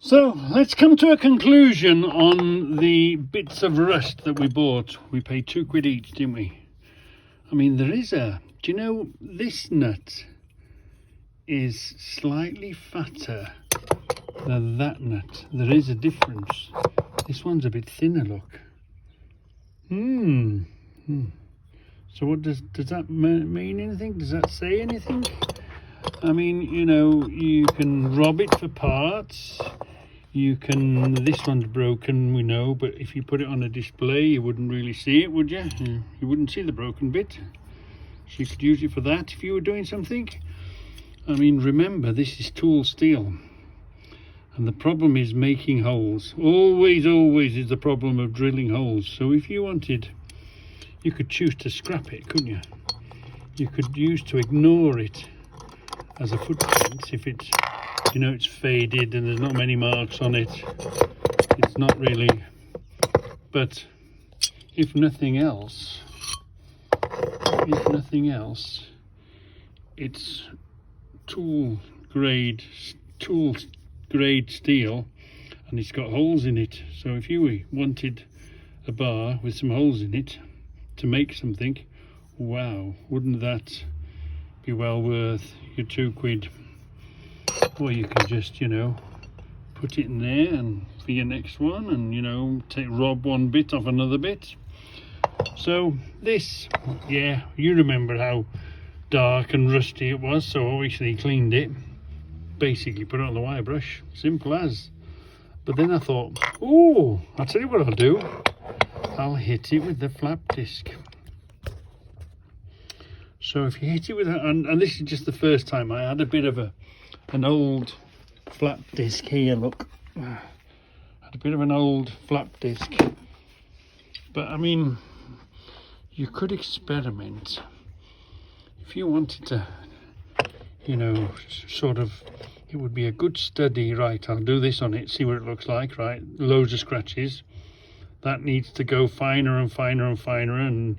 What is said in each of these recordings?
So let's come to a conclusion on the bits of rust that we bought. We paid £2 each, didn't we? I mean, do you know, this nut is slightly fatter than that nut. There is a difference. This one's a bit thinner, look. So what does that mean anything? Does that say anything? I mean, you know, you can rob it for parts. This one's broken, we know, but if you put it on a display, you wouldn't really see it, would you? You wouldn't see the broken bit. So you could use it for that if you were doing something. I mean, remember, this is tool steel. And the problem is making holes. Always is the problem of drilling holes. So if you wanted, you could choose to scrap it, couldn't you? You could use to ignore it as a footprint if it's, you know, it's faded and there's not many marks on it. It's not really, but if nothing else, it's tool grade steel, and it's got holes in it. So if you wanted a bar with some holes in it to make something, wow, wouldn't that be well worth your £2? Or you can just, you know, put it in there and for your next one, and, you know, rob one bit off another bit. So this, yeah, you remember how dark and rusty it was, so obviously cleaned it, basically put it on the wire brush, simple as. But then I thought, oh, I'll tell you what I'll do, I'll hit it with the flap disc. So if you hit it with that, and this is just the first time, I had a bit of an old flap disc here, look, I had a bit of an old flap disc, but I mean, you could experiment if you wanted to, you know, sort of, it would be a good study. Right, I'll do this on it, see what it looks like. Right, loads of scratches, that needs to go finer and finer and finer, and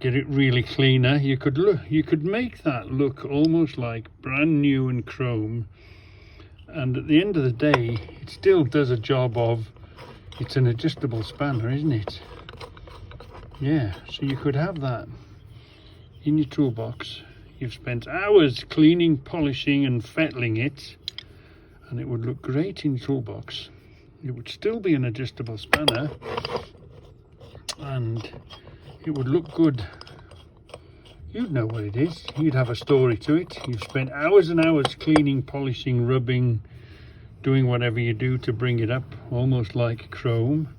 get it really cleaner. You could make that look almost like brand new and chrome, and at the end of the day it still does a job of, it's an adjustable spanner, isn't it? Yeah, so you could have that in your toolbox. You've spent hours cleaning, polishing and fettling it, and it would look great in your toolbox. It would still be an adjustable spanner, and it would look good. You'd know what it is. You'd have a story to it. You've spent hours and hours cleaning, polishing, rubbing, doing whatever you do to bring it up almost like chrome,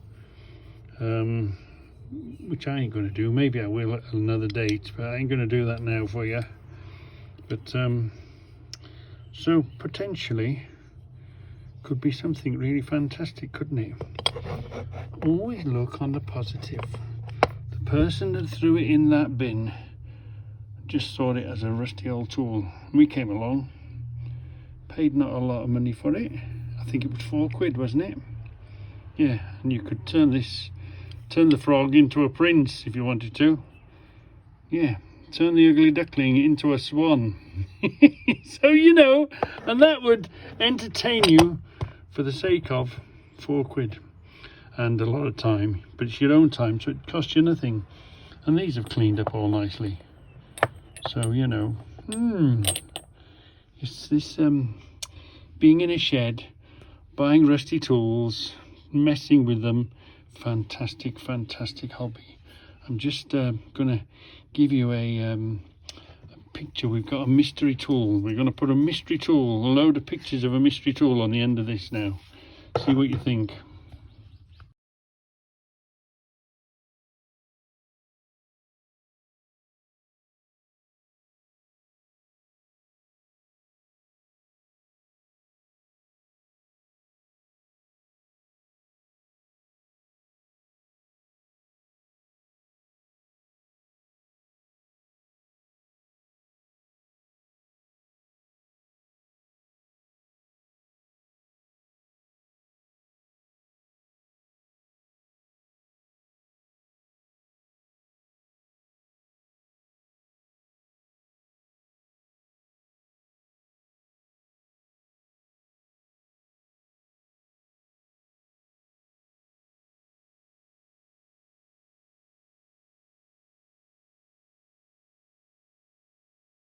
which I ain't going to do. Maybe I will at another date, but I ain't going to do that now for you. But so potentially could be something really fantastic, couldn't it? Always look on the positive. The person that threw it in that bin just saw it as a rusty old tool. We came along, paid not a lot of money for it. I think it was £4, wasn't it? Yeah, and you could turn the frog into a prince if you wanted to. Yeah, turn the ugly duckling into a swan. So, you know, and that would entertain you for the sake of £4 and a lot of time, but it's your own time, so it costs you nothing. And these have cleaned up all nicely. So, you know, it's this being in a shed, buying rusty tools, messing with them, fantastic hobby. I'm just gonna give you a picture. We've got a mystery tool. We're gonna put a mystery tool, a load of pictures of a mystery tool on the end of this now. See what you think.